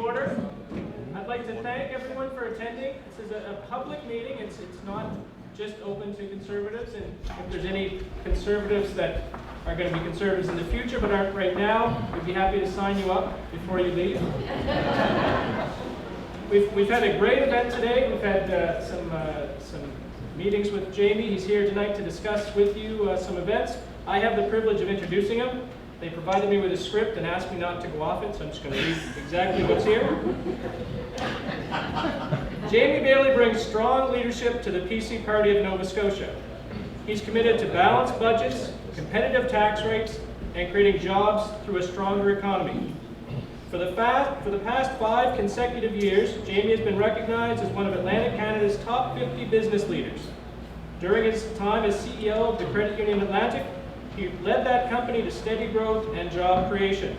order. I'd like to thank everyone for attending. This is a public meeting. It's not just open to Conservatives, and if there's any Conservatives that are going to be Conservatives in the future but aren't right now, we'd be happy to sign you up before you leave. We've had a great event today. We've had some meetings with Jamie. He's here tonight to discuss with you some events. I have the privilege of introducing him. They provided me with a script and asked me not to go off it, so I'm just going to read exactly what's here. Jamie Baillie brings strong leadership to the PC Party of Nova Scotia. He's committed to balanced budgets, competitive tax rates, and creating jobs through a stronger economy. For the past 5 consecutive years, Jamie has been recognized as one of Atlantic Canada's top 50 business leaders. During his time as CEO of the Credit Union Atlantic, he led that company to steady growth and job creation.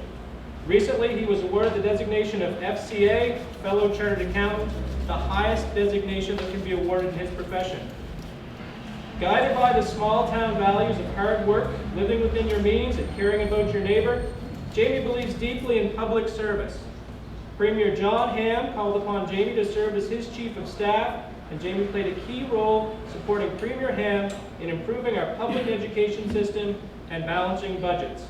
Recently, he was awarded the designation of FCA, Fellow Chartered Accountant, the highest designation that can be awarded in his profession. Guided by the small-town values of hard work, living within your means, and caring about your neighbor, Jamie believes deeply in public service. Premier John Ham called upon Jamie to serve as his Chief of Staff, and Jamie played a key role supporting Premier Ham in improving our public education system and balancing budgets.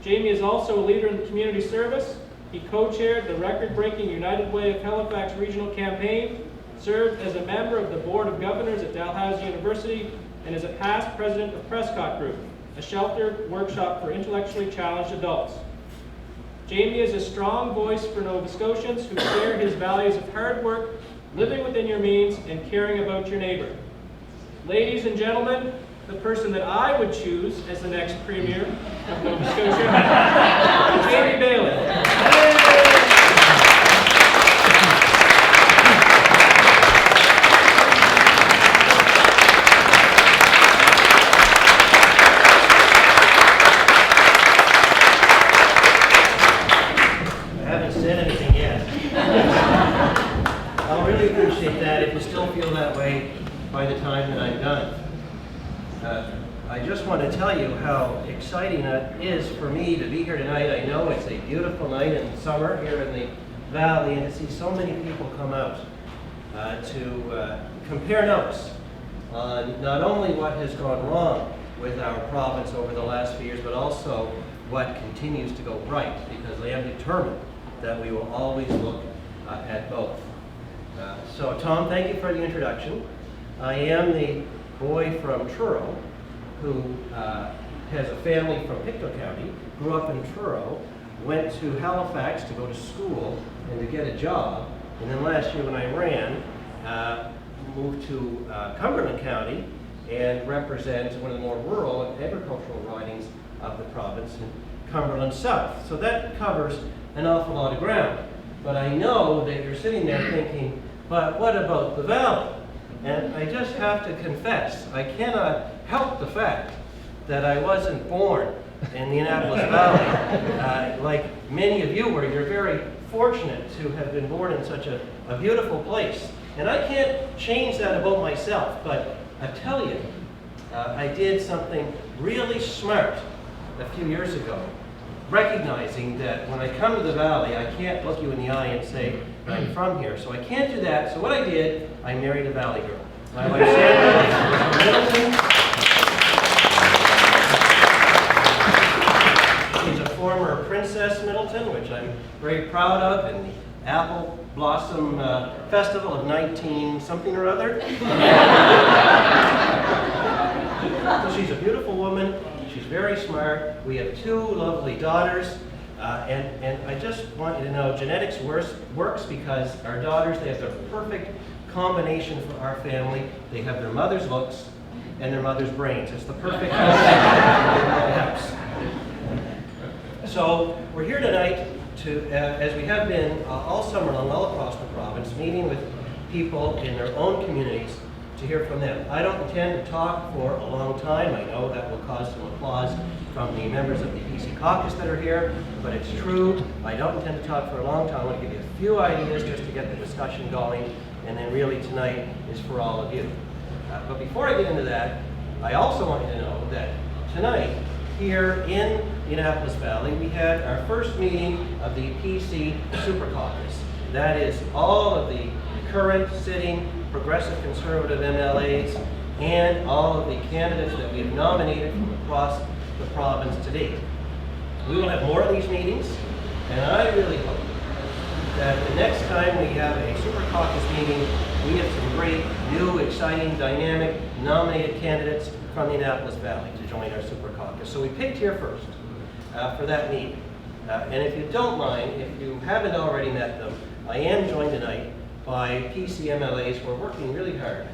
Jamie is also a leader in community service. He co-chaired the record-breaking United Way of Halifax Regional Campaign, served as a member of the Board of Governors at Dalhousie University, and is a past president of Prescott Group, a shelter workshop for intellectually challenged adults. Jamie is a strong voice for Nova Scotians who share his values of hard work, living within your means, and caring about your neighbor. Ladies and gentlemen, the person that I would choose as the next Premier of Nova Scotia, Jamie Baillie. By the time that I'm done. I just want to tell you how exciting it is for me to be here tonight. I know it's a beautiful night in summer here in the Valley, and to see so many people come out to compare notes on not only what has gone wrong with our province over the last few years, but also what continues to go right, because I am determined that we will always look at both. So Tom, thank you for the introduction. I am the boy from Truro who has a family from Pictou County, grew up in Truro, went to Halifax to go to school and to get a job, and then last year when I ran, moved to Cumberland County and represent one of the more rural and agricultural ridings of the province in Cumberland South. So that covers an awful lot of ground. But I know that you're sitting there thinking, but what about the Valley? And I just have to confess, I cannot help the fact that I wasn't born in the Annapolis Valley. Like many of you were, you're very fortunate to have been born in such a beautiful place. And I can't change that about myself, but I tell you, I did something really smart a few years ago, recognizing that when I come to the Valley, I can't look you in the eye and say, I'm from here. So I can't do that. So what I did, I married a Valley girl. My wife Sandra is from Middleton. She's a former Princess Middleton, which I'm very proud of, in the Apple Blossom Festival of 19 something or other. So she's a beautiful woman. She's very smart. We have 2 lovely daughters. And I just want you to know, genetics works because our daughters, they have the perfect combination for our family. They have their mother's looks and their mother's brains. It's the perfect combination. So we're here tonight to, as we have been all summer long, all across the province, meeting with people in their own communities to hear from them. I don't intend to talk for a long time. I know that will cause some applause from the members of the PC caucus that are here, but it's true. I don't intend to talk for a long time. I want to give you a few ideas just to get the discussion going, and then really tonight is for all of you. But before I get into that, I also want you to know that tonight here in Annapolis Valley, we had our first meeting of the PC Super Caucus. That is all of the current sitting progressive conservative MLAs and all of the candidates that we have nominated from across the province to date. We will have more of these meetings, and I really hope that the next time we have a Super Caucus meeting, we have some great, new, exciting, dynamic, nominated candidates from the Annapolis Valley to join our Super Caucus. So we picked here first for that meeting. And if you don't mind, if you haven't already met them, I am joined tonight by PC MLAs who are working really hard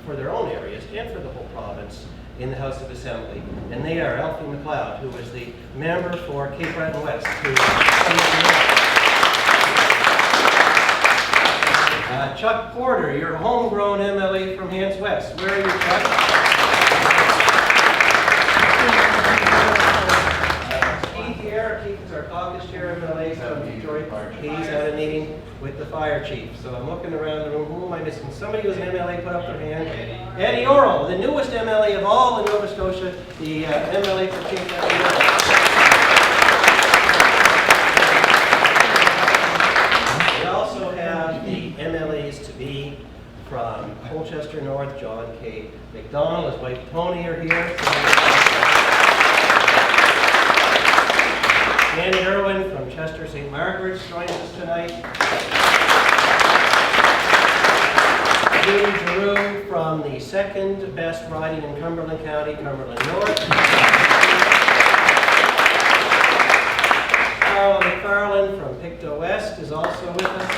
for their own areas and for the whole province in the House of Assembly. And they are Alfie MacLeod, who is the member for Cape Breton West, Chuck Porter, your homegrown MLA from Hants West. Where are you, Chuck? Keith here. Keith is our caucus chair MLA from Detroit. He's at a meeting with the fire chief. So I'm looking around the room. Who am I missing? Somebody who's an MLA put up their hand. Eddie Orrell, the newest MLA of all in Nova Scotia, the MLA for Cape Breton West. MLAs to be from Colchester North, John K. McDonald, his wife Tony are here. Annie Irwin from Chester St. Margaret's joins us tonight. Judy Giroux from the second best riding in Cumberland County, Cumberland North. Carol McFarland from Pictou West is also with us.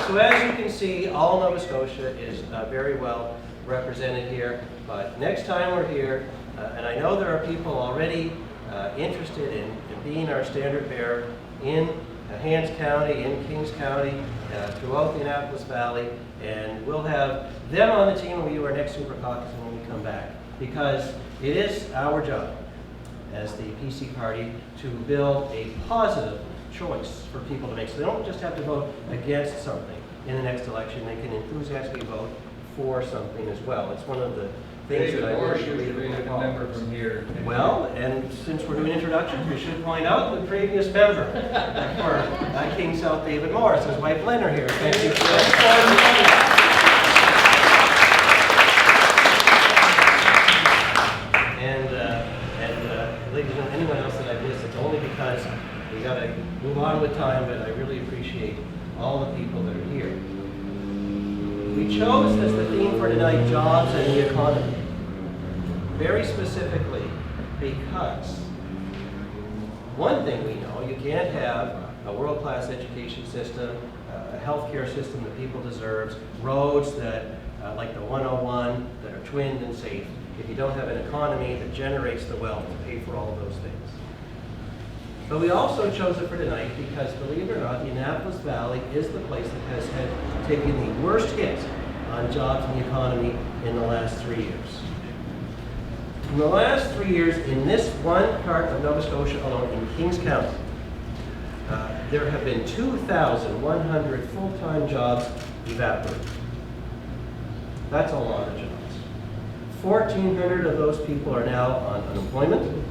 So as you can see, all Nova Scotia is very well represented here. But next time we're here, and I know there are people already interested in being our standard bearer in Hants County, in Kings County, throughout the Annapolis Valley, and we'll have them on the team when we do our next Super Caucus and when we come back. Because it is our job as the PC party to build a positive choice for people to make. So they don't just have to vote against something in the next election. They can enthusiastically vote for something as well. It's one of the things that I really believe in. Member from here. Well, and since we're doing introductions, we should point out the previous member for King South David Morris, his wife Lynn are here. Thank you for that. Ladies and gentlemen, anyone else that I've missed, it's only because we got to move on with time, but I really appreciate all the people that are here. We chose as the theme for tonight, jobs and the economy. Very specifically because one thing we know, you can't have a world-class education system, a healthcare system that people deserve, roads that, like the 101, that are twinned and safe, if you don't have an economy that generates the wealth to pay for all of those things. But we also chose it for tonight because, believe it or not, the Annapolis Valley is the place that has taken the worst hit on jobs and the economy in the last 3 years. In the last 3 years, in this one part of Nova Scotia alone, in Kings County, there have been 2,100 full-time jobs evaporated. That's a lot of jobs. 1,400 of those people are now on unemployment,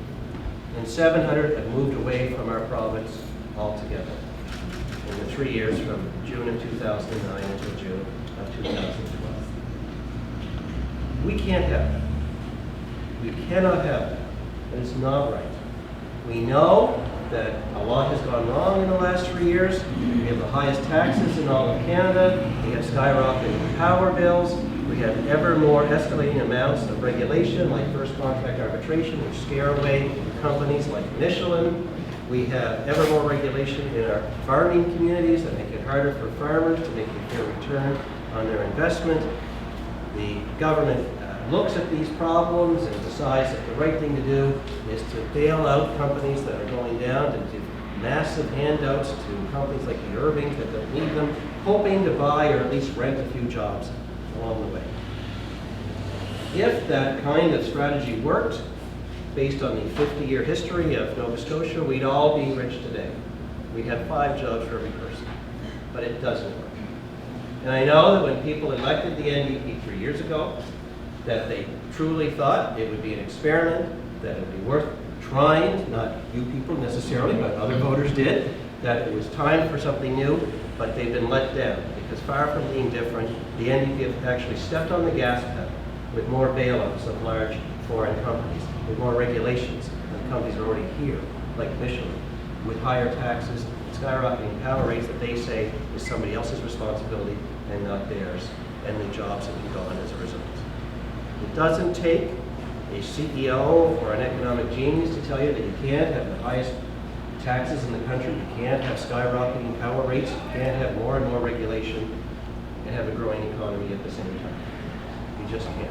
and 700 have moved away from our province altogether in the 3 years from June of 2009 until June of 2012. We can't have that. We cannot have that. That is not right. We know that a lot has gone wrong in the last 3 years. We have the highest taxes in all of Canada. We have skyrocketing power bills. We have ever more escalating amounts of regulation, like first contract arbitration, which scare away companies like Michelin. We have ever more regulation in our farming communities that make it harder for farmers to make a fair return on their investment. The government looks at these problems and decides that the right thing to do is to bail out companies that are going down, to give massive handouts to companies like the Irvings that don't need them, hoping to buy or at least rent a few jobs along the way. If that kind of strategy worked, based on the 50-year history of Nova Scotia, we'd all be rich today. We'd have 5 jobs for every person. But it doesn't work. And I know that when people elected the NDP 3 years ago, that they truly thought it would be an experiment, that it would be worth trying, not you people necessarily, but other voters did, that it was time for something new, but they've been let down because far from being different, the NDP have actually stepped on the gas pedal with more bailouts of large foreign companies, with more regulations than companies are already here, like Michelin, with higher taxes, skyrocketing power rates that they say is somebody else's responsibility and not theirs, and the jobs have been gone as a result. It doesn't take a CEO or an economic genius to tell you that you can't have the highest taxes in the country, you can't have skyrocketing power rates, you can't have more and more regulation and have a growing economy at the same time. You just can't.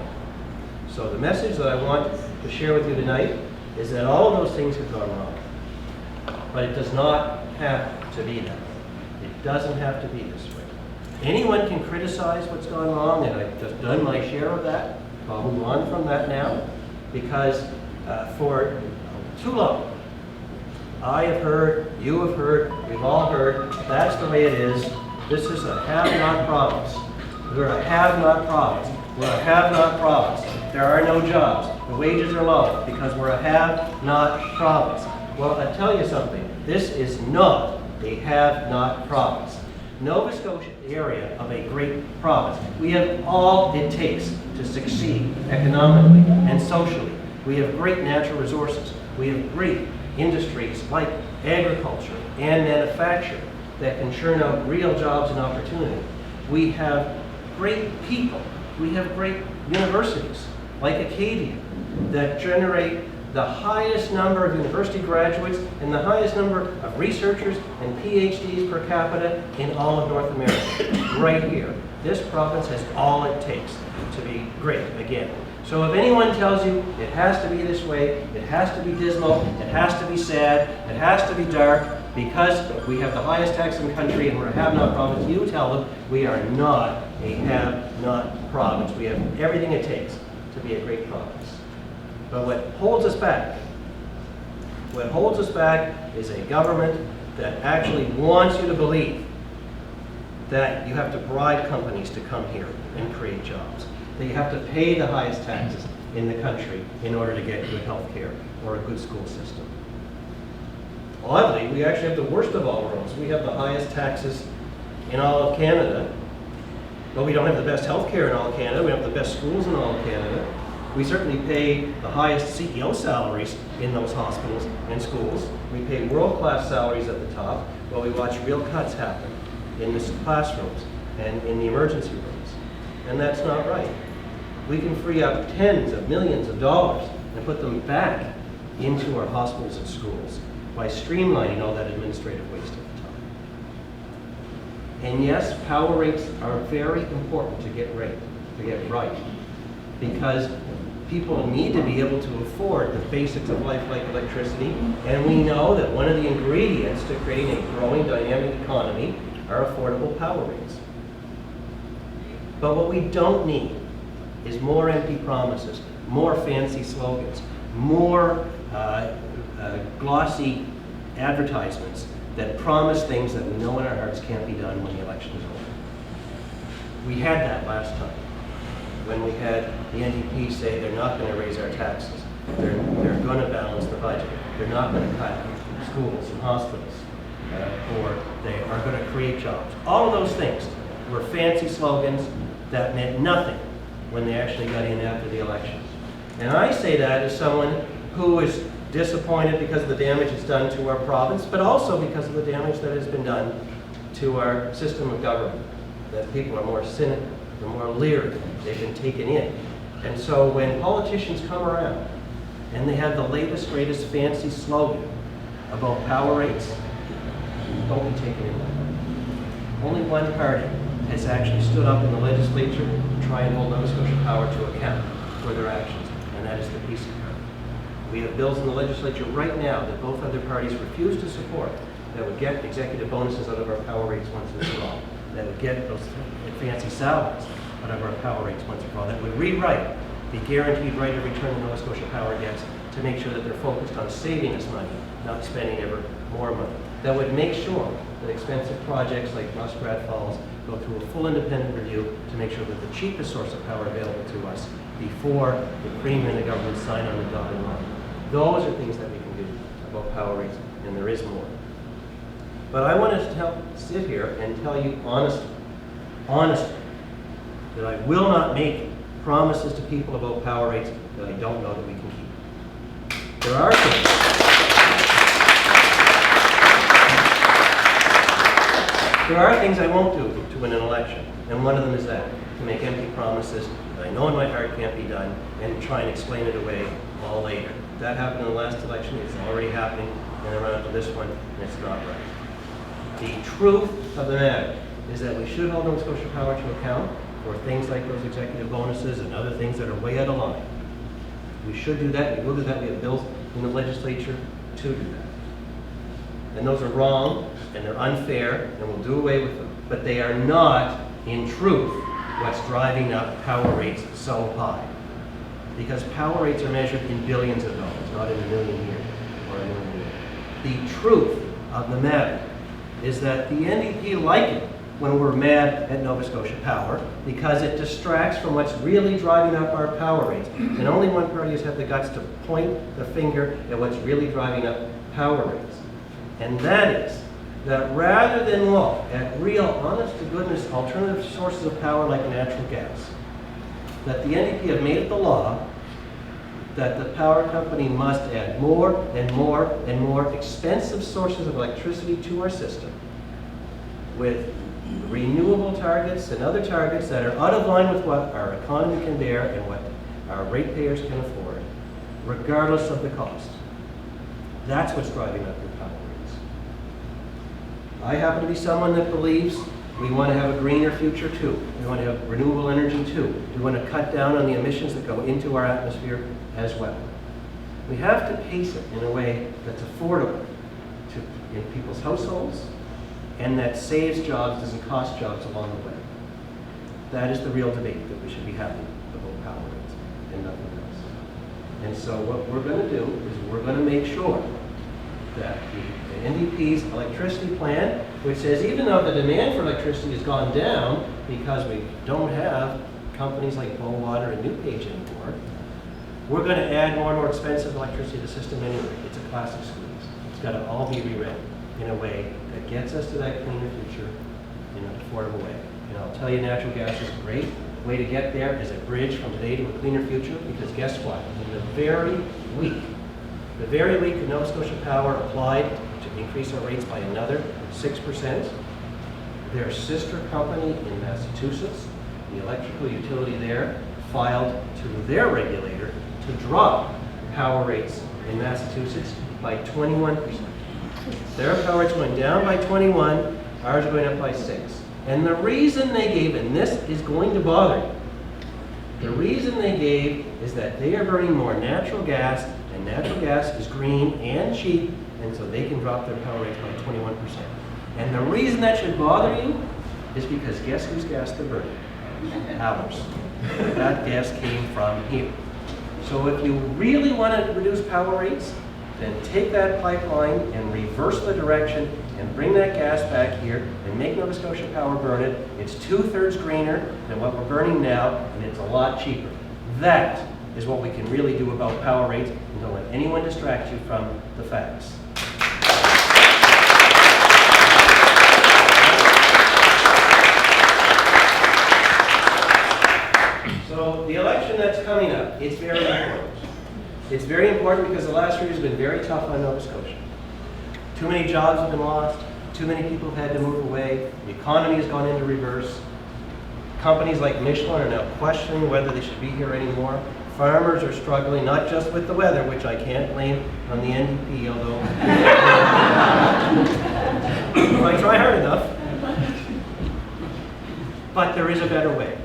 So the message that I want to share with you tonight is that all of those things have gone wrong. But it does not have to be that way. It doesn't have to be this way. Anyone can criticize what's gone wrong, and I've just done my share of that. I'll move on from that now, because for too long, I have heard, you have heard, we've all heard, that's the way it is. This is a have-not province. We're a have-not province. We're a have-not province. There are no jobs. The wages are low because we're a have-not province. Well, I'll tell you something. This is not a have-not province. Nova Scotia area of a great province. We have all it takes to succeed economically and socially. We have great natural resources. We have great industries like agriculture and manufacturing that can churn out real jobs and opportunity. We have great people. We have great universities like Acadia that generate the highest number of university graduates and the highest number of researchers and PhDs per capita in all of North America, right here. This province has all it takes to be great again. So if anyone tells you it has to be this way, it has to be dismal, it has to be sad, it has to be dark, because we have the highest tax in the country and we're a have-not province, you tell them we are not a have-not province. We have everything it takes to be a great province. But what holds us back is a government that actually wants you to believe that you have to bribe companies to come here and create jobs, that you have to pay the highest taxes in the country in order to get good health care or a good school system. Oddly, we actually have the worst of all worlds. We have the highest taxes in all of Canada, but we don't have the best health care in all of Canada. We don't have the best schools in all of Canada. We certainly pay the highest CEO salaries in those hospitals and schools. We pay world-class salaries at the top, while we watch real cuts happen in the classrooms and in the emergency rooms. And that's not right. We can free up tens of millions of dollars and put them back into our hospitals and schools by streamlining all that administrative waste at the top. And yes, power rates are very important to get right, because people need to be able to afford the basics of life like electricity, and we know that one of the ingredients to creating a growing dynamic economy are affordable power rates. But what we don't need is more empty promises, more fancy slogans, more glossy advertisements that promise things that we know in our hearts can't be done when the election is over. We had that last time, when we had the NDP say they're not going to raise our taxes, they're going to balance the budget, they're not going to cut schools and hospitals, or they are going to create jobs. All of those things were fancy slogans that meant nothing when they actually got in after the election. And I say that as someone who is disappointed because of the damage it's done to our province, but also because of the damage that has been done to our system of government, that people are more cynical, they're more leery, they've been taken in. And so when politicians come around and they have the latest, greatest fancy slogan about power rates, don't be taken in. Only one party has actually stood up in the legislature to try and hold Nova Scotia Power to account for their actions, and that is the PC Party. We have bills in the legislature right now that both other parties refuse to support that would get executive bonuses out of our power rates once and for all, that would get those fancy salaries out of our power rates once and for all, that would rewrite the guaranteed right of return that Nova Scotia Power gets to make sure that they're focused on saving us money, not spending ever more money. That would make sure that expensive projects like Muskrat Falls go through a full independent review to make sure that the cheapest source of power available to us before the Premier and the government sign on the dotted line. Those are things that we can do about power rates, and there is more. But I want to sit here and tell you honestly, that I will not make promises to people about power rates that I don't know that we can keep. There are things. There are things I won't do to win an election, and one of them is that, to make empty promises that I know in my heart can't be done, and try and explain it away all later. That happened in the last election, it's already happening in the run-up to this one, and it's not right. The truth of the matter is that we should hold Nova Scotia Power to account for things like those executive bonuses and other things that are way out of line. We should do that, we will do that, we have bills in the legislature to do that. And those are wrong, and they're unfair, and we'll do away with them. But they are not, in truth, what's driving up power rates so high. Because power rates are measured in billions of dollars, not in a million here or a million there. The truth of the matter is that the NDP like it when we're mad at Nova Scotia Power because it distracts from what's really driving up our power rates. And only one party has had the guts to point the finger at what's really driving up power rates. And that is that rather than look at real, honest-to-goodness alternative sources of power like natural gas, that the NDP have made it the law that the power company must add more and more and more expensive sources of electricity to our system with renewable targets and other targets that are out of line with what our economy can bear and what our ratepayers can afford, regardless of the cost. That's what's driving up your power rates. I happen to be someone that believes we want to have a greener future too. We want to have renewable energy too. We want to cut down on the emissions that go into our atmosphere as well. We have to pace it in a way that's affordable in people's households and that saves jobs, doesn't cost jobs along the way. That is the real debate that we should be having about power rates and nothing else. And so what we're going to do is we're going to make sure that the NDP's electricity plan, which says even though the demand for electricity has gone down because we don't have companies like Bowater and NewPage anymore, we're going to add more and more expensive electricity to the system anyway. It's a classic squeeze. It's got to all be rewritten in a way that gets us to that cleaner future in an affordable way. And I'll tell you, natural gas is a great way to get there as a bridge from today to a cleaner future, because guess what? In the very week that Nova Scotia Power applied to increase our rates by another 6%, their sister company in Massachusetts, the electrical utility there, filed to their regulator to drop power rates in Massachusetts by 21%. Their power rates going down by 21, ours are going up by 6. And the reason they gave, and this is going to bother you, the reason they gave is that they are burning more natural gas, and natural gas is green and cheap, and so they can drop their power rates by 21%. And the reason that should bother you is because guess whose gas they're burning? Ours. That gas came from here. So if you really want to reduce power rates, then take that pipeline and reverse the direction and bring that gas back here and make Nova Scotia Power burn it. It's 2/3 greener than what we're burning now, and it's a lot cheaper. That is what we can really do about power rates, and don't let anyone distract you from the facts. So the election that's coming up, it's very important. It's very important because the last 3 years have been very tough on Nova Scotia. Too many jobs have been lost, too many people have had to move away, the economy has gone into reverse. Companies like Michelin are now questioning whether they should be here anymore. Farmers are struggling, not just with the weather, which I can't blame on the NDP, although I try hard enough. But there is a better way.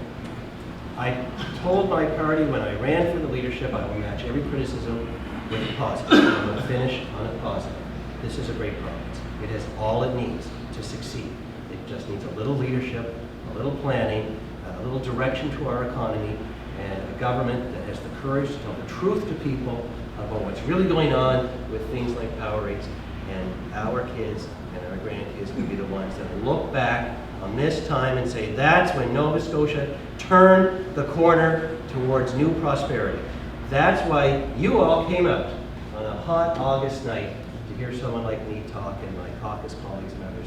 I told my party when I ran for the leadership, I will match every criticism with a positive. I'm going to finish on a positive. This is a great province. It has all it needs to succeed. It just needs a little leadership, a little planning, a little direction to our economy, and a government that has the courage to tell the truth to people about what's really going on with things like power rates. And our kids and our grandkids will be the ones that look back on this time and say, that's when Nova Scotia turned the corner to towards new prosperity. That's why you all came out on a hot August night to hear someone like me talk, and my caucus colleagues and others.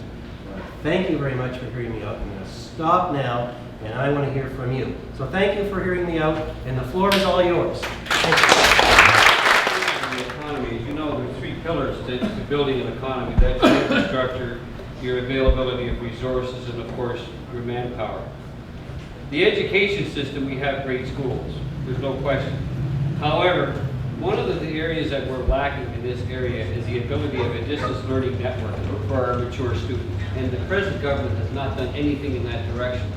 Thank you very much for hearing me out. I'm going to stop now, and I want to hear from you. So thank you for hearing me out, and the floor is all yours. The economy, as you know, there are three pillars to building an economy. That's your infrastructure, your availability of resources, and of course, your manpower. The education system, we have great schools. There's no question. However, one of the areas that we're lacking in this area is the ability of a distance learning network for our mature students. And the present government has not done anything in that direction.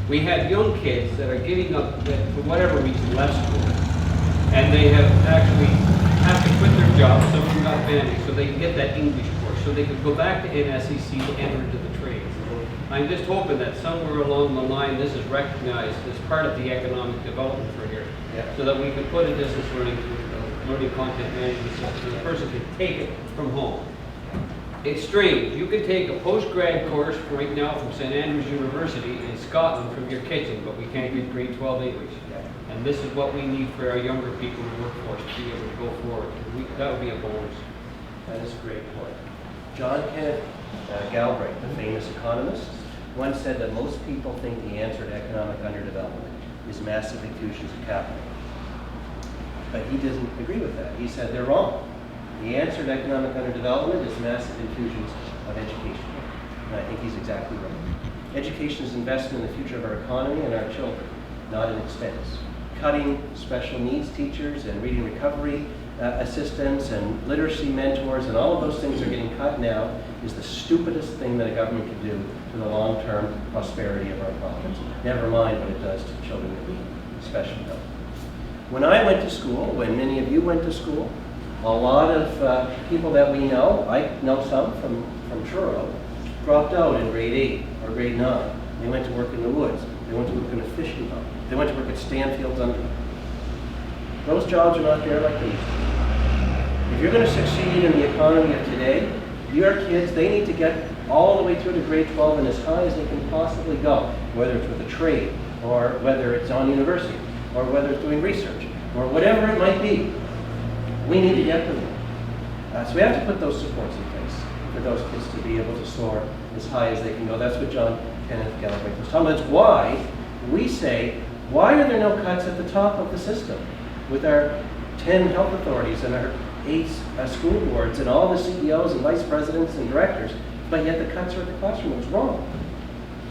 We have young kids that are giving up, that for whatever reason, left school. And they have to quit their jobs, some of them got banding, so they can get that English course, so they can go back to NSEC to enter into the trades. I'm just hoping that somewhere along the line, this is recognized as part of the economic development for here, so that we can put a distance learning content management system, so the person can take it from home. It's strange. You can take a post-grad course right now from St. Andrews University in Scotland from your kitchen, but we can't get grade 12 English. And this is what we need for our younger people in the workforce to be able to go forward. That would be a bonus. That is a great point. John Kenneth Galbraith, the famous economist, once said that most people think the answer to economic underdevelopment is massive infusions of capital. But he doesn't agree with that. He said they're wrong. The answer to economic underdevelopment is massive infusions of education. And I think he's exactly right. Education is investment in the future of our economy and our children, not an expense. Cutting special needs teachers and reading recovery assistants and literacy mentors and all of those things are getting cut now is the stupidest thing that a government can do for the long-term prosperity of our province. Never mind what it does to children that need special help. When I went to school, when many of you went to school, a lot of people that we know, I know some from Truro, dropped out in grade 8 or grade 9. They went to work in the woods. They went to work in a fishing boat. They went to work at Stanfield's under. Those jobs are not there like they used to be. If you're going to succeed in the economy of today, your kids, they need to get all the way through to grade 12 and as high as they can possibly go, whether it's with a trade, or whether it's on university, or whether it's doing research, or whatever it might be. We need to get them there. So we have to put those supports in place for those kids to be able to soar as high as they can go. That's what John Kenneth Galbraith was talking about. That's why we say, why are there no cuts at the top of the system with our 10 health authorities and our 8 school boards and all the CEOs and vice presidents and directors, but yet the cuts are at the classroom? It's wrong.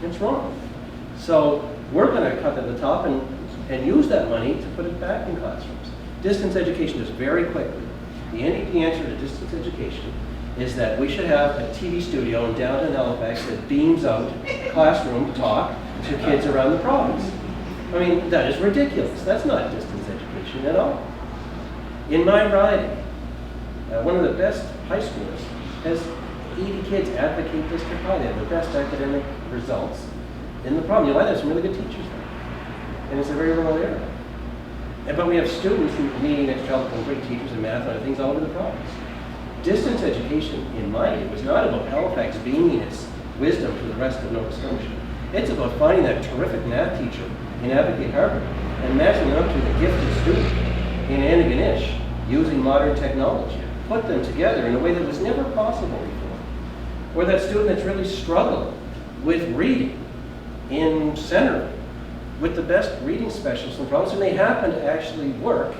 It's wrong. So we're going to cut at the top and use that money to put it back in classrooms. Distance education, just very quickly. The NDP answer to distance education is that we should have a TV studio in downtown Halifax that beams out classroom talk to kids around the province. I mean, that is ridiculous. That's not distance education at all. In my riding, one of the best high schools has 80 kids advocate district high. They have the best academic results in the province. You know why? There's some really good teachers there. And it's a very rural area. But we have students who need extra help from great teachers in math and other things all over the province. Distance education, in my view, was not about Halifax beaming its wisdom to the rest of Nova Scotia. It's about finding that terrific math teacher in Advocate Harbour and matching them up to the gifted student in Antigonish using modern technology. Put them together in a way that was never possible before. Or that student that's really struggled with reading in Centre with the best reading specialists in the province, and they happen to actually work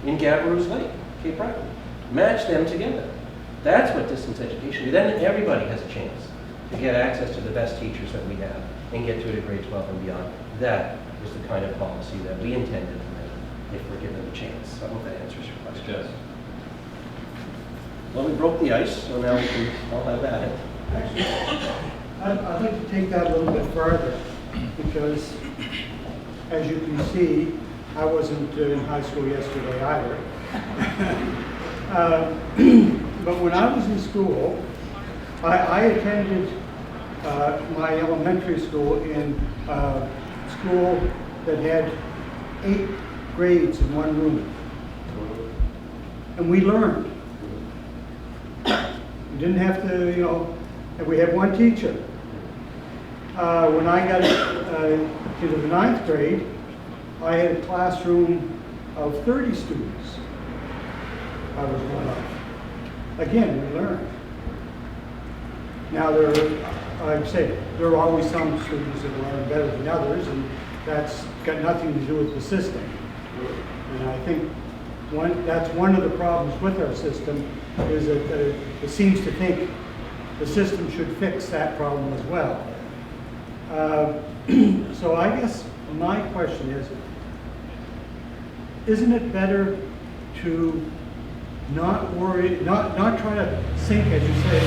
in Gabarus Lake, Cape Breton. Match them together. That's what distance education is. Then everybody has a chance to get access to the best teachers that we have and get through to grade 12 and beyond. That is the kind of policy that we intend to implement if we're given the chance. So I hope that answers your question. Yes. Well, we broke the ice, so now we can all have at it. Actually, I'd like to take that a little bit further, because as you can see, I wasn't in high school yesterday either. But when I was in school, I attended my elementary school in a school that had 8 grades in one room. And we learned. We didn't have to, and we had one teacher. When I got to the 9th grade, I had a classroom of 30 students. I was one of. Again, we learned. Now I'd say there are always some students that learn better than others, and that's got nothing to do with the system. And I think that's one of the problems with our system, is that it seems to think the system should fix that problem as well. So I guess my question is, isn't it better to not worry, not try to sink, as you say,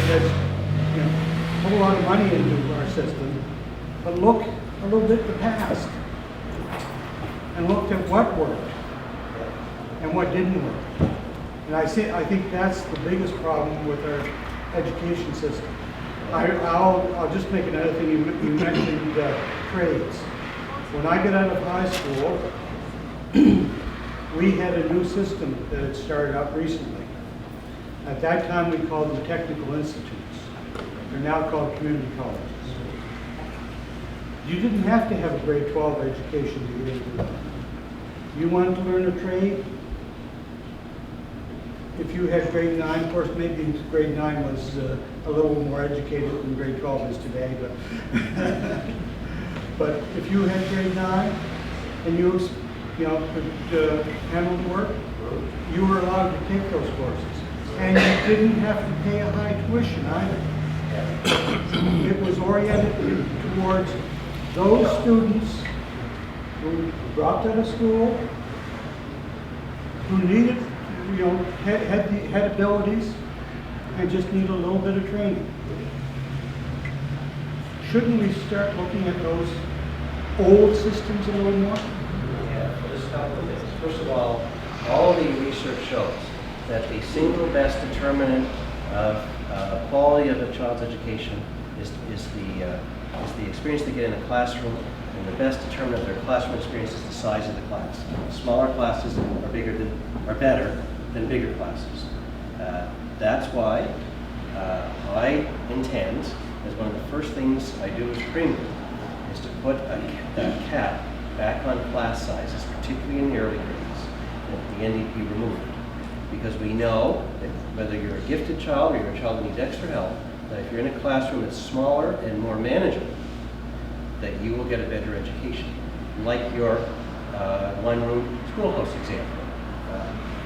put a lot of money into our system, but look a little bit at the past and look at what worked and what didn't work. And I think that's the biggest problem with our education system. I'll just make another thing. You mentioned trades. When I got out of high school, we had a new system that had started up recently. At that time, we called them technical institutes. They're now called community colleges. You didn't have to have a grade 12 education to get into that. You wanted to learn a trade? If you had grade 9, of course, maybe grade 9 was a little more educated than grade 12 is today, but if you had grade 9 and you could handle the work, you were allowed to take those courses. And you didn't have to pay a high tuition either. It was oriented towards those students who dropped out of school, who needed, had abilities, and just need a little bit of training. Shouldn't we start looking at those old systems a little more? Yeah, there's a couple of things. First of all the research shows that the single best determinant of quality of a child's education is the experience they get in the classroom, and the best determinant of their classroom experience is the size of the class. Smaller classes are better than bigger classes. That's why I intend, as one of the first things I do as premier, is to put that cap back on class sizes, particularly in the early grades, and the NDP removed. Because we know that whether you're a gifted child or you're a child who needs extra help, that if you're in a classroom that's smaller and more manageable, that you will get a better education. Like your one-room schoolhouse example.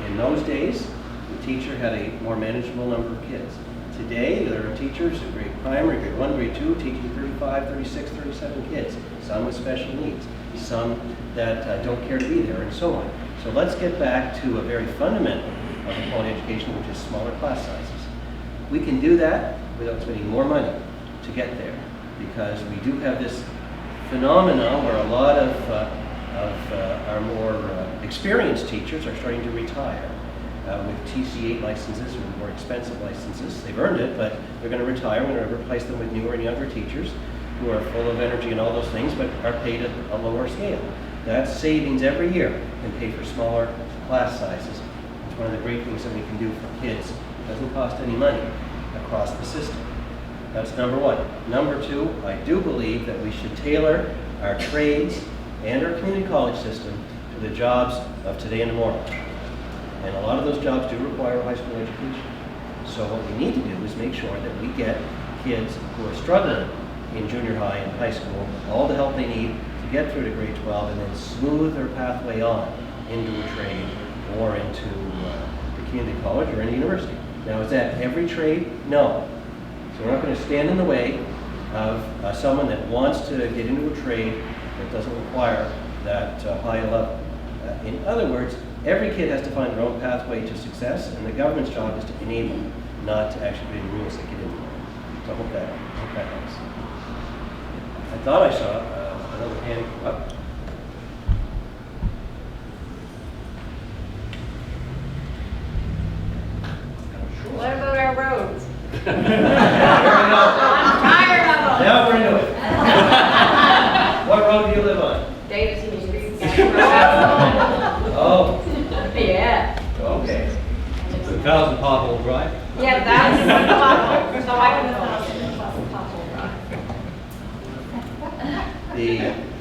In those days, the teacher had a more manageable number of kids. Today, there are teachers in grade primary, grade 1, grade 2, teaching 35, 36, 37 kids. Some with special needs, some that don't care to be there, and so on. So let's get back to a very fundamental of a quality education, which is smaller class sizes. We can do that without spending more money to get there, because we do have this phenomenon where a lot of our more experienced teachers are starting to retire with TC8 licenses or more expensive licenses. They've earned it, but they're going to retire. We're going to replace them with newer and younger teachers who are full of energy and all those things, but are paid at a lower scale. That's savings every year and pay for smaller class sizes. It's one of the great things that we can do for kids. It doesn't cost any money across the system. That's number one. Number two, I do believe that we should tailor our trades and our community college system to the jobs of today and tomorrow. And a lot of those jobs do require a high school education. So what we need to do is make sure that we get kids who are struggling in junior high and high school all the help they need to get through to grade 12 and then smooth their pathway on into a trade or into the community college or into university. Now, is that every trade? No. So we're not going to stand in the way of someone that wants to get into a trade that doesn't require that high level. In other words, every kid has to find their own pathway to success, and the government's job is to enable them, not to actually put in rules that get in there. So I hope that helps. I thought I saw another hand go up. What about our roads? There we go. I'm tired of them. Now we're into it. What road do you live on? Davis Street. Oh, Yeah. okay. It's 1,000 pothole drive. Yeah, that's the pothole. So I can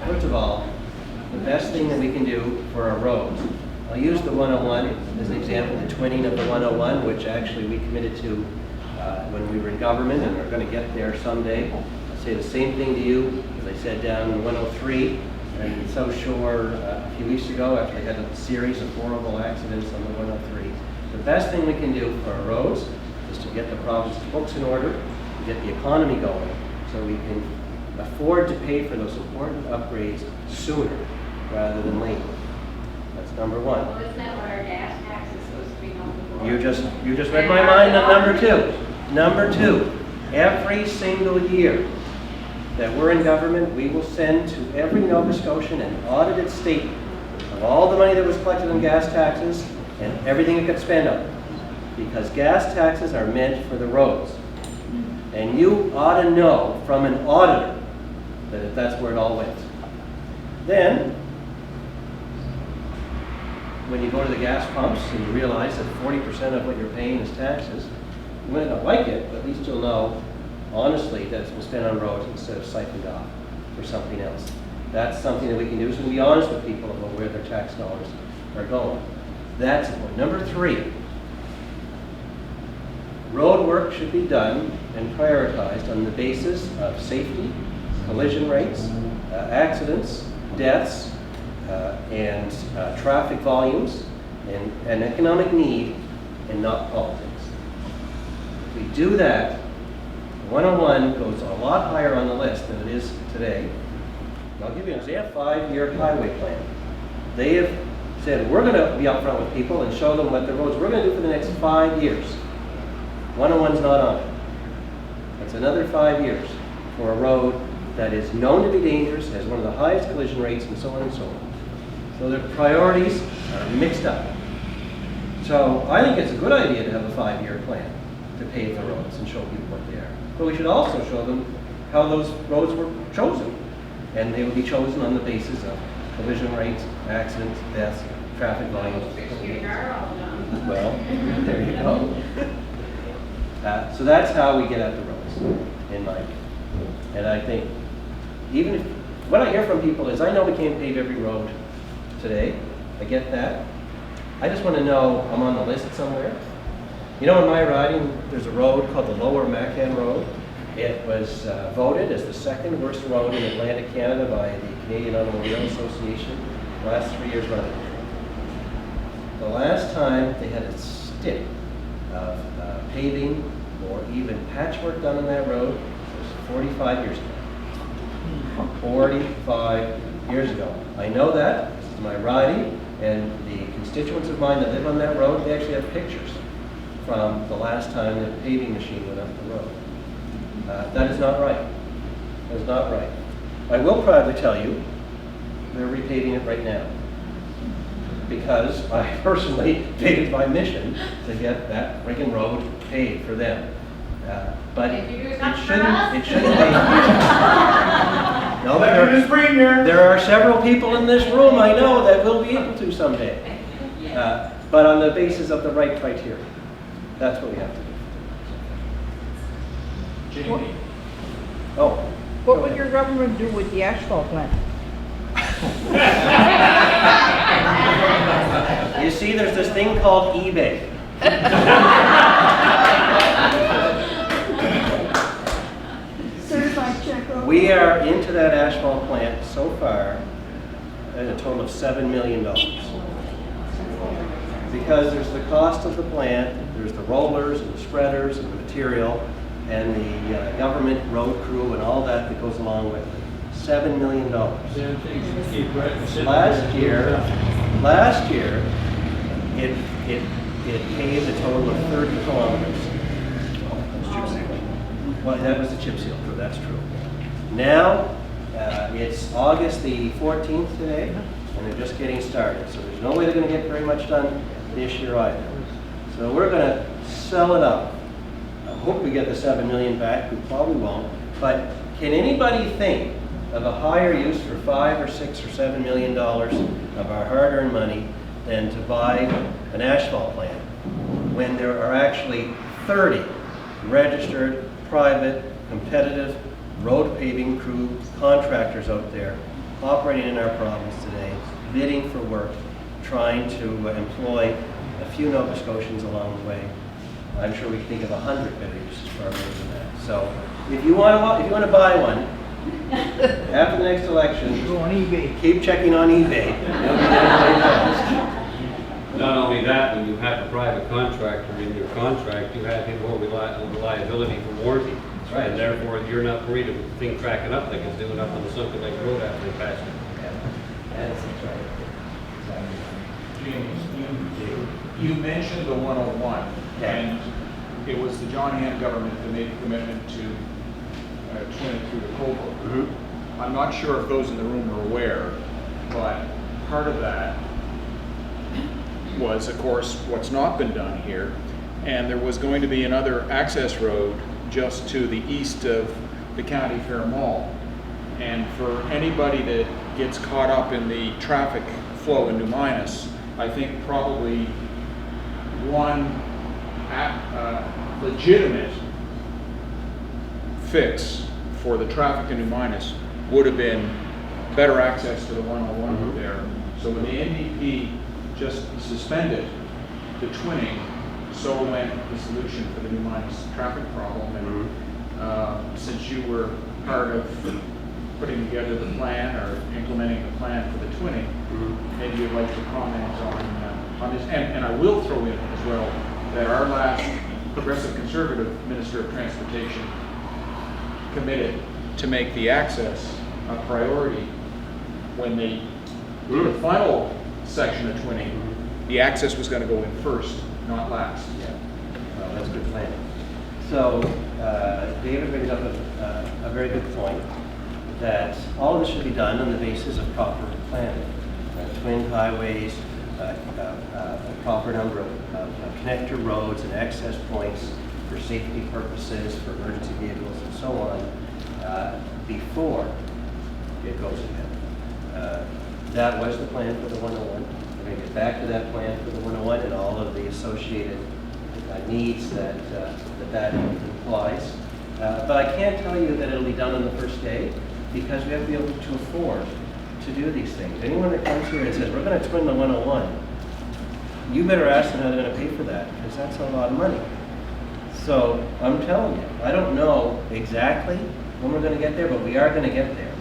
First of all, the best thing that we can do for our roads. I'll use the 101 as an example, the twinning of the 101, which actually we committed to when we were in government, and we're going to get there someday. I'll say the same thing to you as I said down in 103 and South Shore a few weeks ago after they had a series of horrible accidents on the 103. The best thing we can do for our roads is to get the province's books in order, to get the economy going, so we can afford to pay for those important upgrades sooner rather than later. That's number one. Well, isn't that what our gas tax is supposed to be going for? You just read my mind on number two. Number two, every single year that we're in government, we will send to every Nova Scotian an audited statement of all the money that was collected on gas taxes and everything it got spent on. Because gas taxes are meant for the roads. And you ought to know from an auditor that that's where it all went. Then, when you go to the gas pumps and you realize that 40% of what you're paying is taxes, you might not like it, but at least you'll know, honestly, that it's been spent on roads instead of siphoned off for something else. That's something that we can do, so we can be honest with people about where their tax dollars are going. That's point. Number three, road work should be done and prioritized on the basis of safety, collision rates, accidents, deaths, and traffic volumes, and economic need, and not politics. If we do that, 101 goes a lot higher on the list than it is today. And I'll give you an example, 5-year highway plan. They have said, we're going to be upfront with people and show them what the roads we're going to do for the next 5 years. 101's not on it. That's another 5 years for a road that is known to be dangerous, has one of the highest collision rates, and so on and so on. So the priorities are mixed up. So I think it's a good idea to have a 5-year plan to pave the roads and show people what they are. But we should also show them how those roads were chosen. And they will be chosen on the basis of collision rates, accidents, deaths, traffic volumes. Well, there you go. So that's how we get at the roads, in my view. And I think, even if, what I hear from people is, I know we can't pave every road today. I get that. I just want to know I'm on the list somewhere. You know, in my riding, there's a road called the Lower Machan Road. It was voted as the second worst road in Atlantic Canada by the Canadian Automobile Association the last 3 years running. The last time they had a stick of paving or even patchwork done on that road was 45 years ago. 45 years ago. I know that. This is my riding, and the constituents of mine that live on that road, they actually have pictures from the last time the paving machine went up the road. That is not right. That is not right. I will proudly tell you, they're repaving it right now. Because I personally made it my mission to get that friggin' road paved for them. But it shouldn't be. No, there are several people in this room I know that will be able to someday. But on the basis of the right criteria. That's what we have to do. Jamie. Oh. What would your government do with the asphalt plant? You see, there's this thing called eBay. Certified check. We are into that asphalt plant so far at a total of $7 million. Because there's the cost of the plant, there's the rollers and the spreaders and the material, and the government road crew and all that goes along with it. $7 million. Last year, it paved a total of 30 kilometers. Well, that was the chip seal crew, that's true. Now, it's August the 14th today, and they're just getting started. So there's no way they're going to get very much done this year either. So we're going to sell it up. I hope we get the $7 million back. We probably won't. But can anybody think of a higher use for $5 or $6 or $7 million of our hard-earned money than to buy an asphalt plant when there are actually 30 registered, private, competitive road paving crew contractors out there operating in our province today, bidding for work, trying to employ a few Nova Scotians along the way. I'm sure we can think of 100 bidders far more than that. So if you want to buy one, after the next election, Go on eBay. keep checking on eBay. Not only that, when you have a private contractor in your contract, you have him over liability for warranty. That's right. And therefore, you're not worried of the thing cracking up like it's doing up on the Sunken Lake Road after they pass it. That's right. James, you mentioned the 101, Yeah. and it was the John Hand government that made a commitment to twin it through the Colebrook. Mm-hmm. I'm not sure if those in the room are aware, but part of that was, of course, what's not been done here, and there was going to be another access road just to the east of the County Fair Mall. And for anybody that gets caught up in the traffic flow in New Minas, I think probably one legitimate fix for the traffic in New Minas would have been better access to the 101 Mhm. there. So when the NDP just suspended the twinning, so went the solution for the New Minas traffic problem. And since you were part of putting together the plan or implementing the plan for the twinning, maybe you'd like to comment on this. And I will throw in as well that our last Progressive Conservative Minister of Transportation committed to make the access a priority when they did the final section of twinning. The access was going to go in first, not last. Yeah, well, that's good planning. So David brings up a very good point, that all of this should be done on the basis of proper planning. Twin highways, a proper number of connector roads and access points for safety purposes, for emergency vehicles and so on, before it goes ahead. That was the plan for the 101. We're going to get back to that plan for the 101 and all of the associated needs that implies. But I can't tell you that it'll be done on the first day, because we have to be able to afford to do these things. Anyone that comes here and says, we're going to twin the 101, you better ask them how they're going to pay for that, because that's a lot of money. So I'm telling you, I don't know exactly when we're going to get there, but we are going to get there.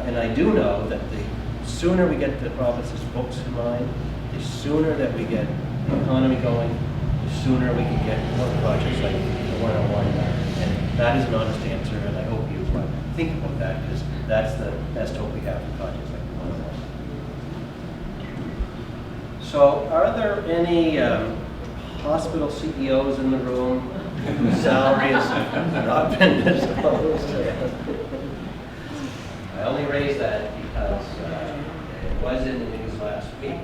And I do know that the sooner we get the province's books in line, the sooner that we get the economy going, the sooner we can get more projects like the 101. And that is an honest answer, and I hope you think about that, because that's the best hope we have for projects like the 101. So are there any hospital CEOs in the room whose salary has not been disclosed? I only raise that because it was in the news last week.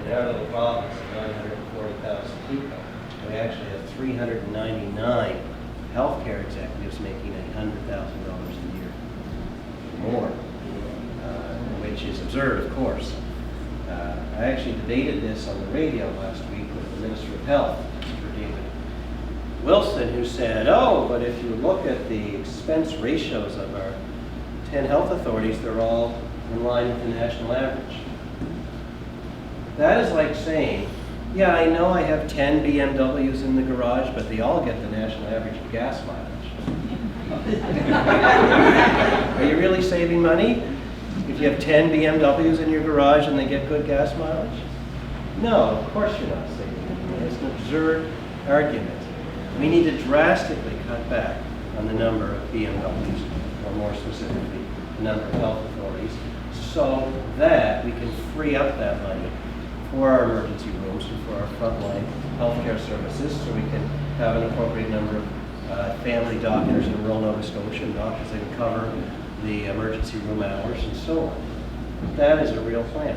In our little province of 940,000 people, we actually have 399 healthcare executives making $100,000 a year more, which is absurd, of course. I actually debated this on the radio last week with the Minister of Health, Mr. David Wilson, who said, oh, but if you look at the expense ratios of our 10 health authorities, they're all in line with the national average. That is like saying, yeah, I know I have 10 BMWs in the garage, but they all get the national average of gas mileage. Are you really saving money if you have 10 BMWs in your garage and they get good gas mileage? No, of course you're not saving money. It's an absurd argument. We need to drastically cut back on the number of BMWs, or more specifically, the number of health authorities, so that we can free up that money for our emergency rooms and for our frontline healthcare services, so we can have an appropriate number of family doctors in rural Nova Scotia, and doctors that can cover the emergency room hours and so on. That is a real plan.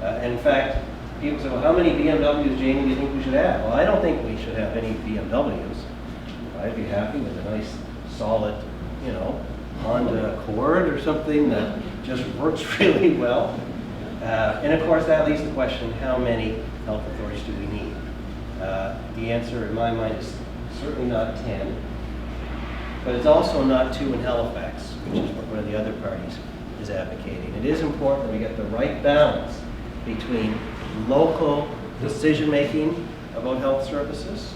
And in fact, people say, well, how many BMWs, Jamie, do you think we should have? Well, I don't think we should have any BMWs. I'd be happy with a nice, solid, Honda Accord or something that just works really well. And of course, that leaves the question, how many health authorities do we need? The answer in my mind is certainly not 10, but it's also not 2 in Halifax, which is what one of the other parties is advocating. It is important we get the right balance between local decision-making about health services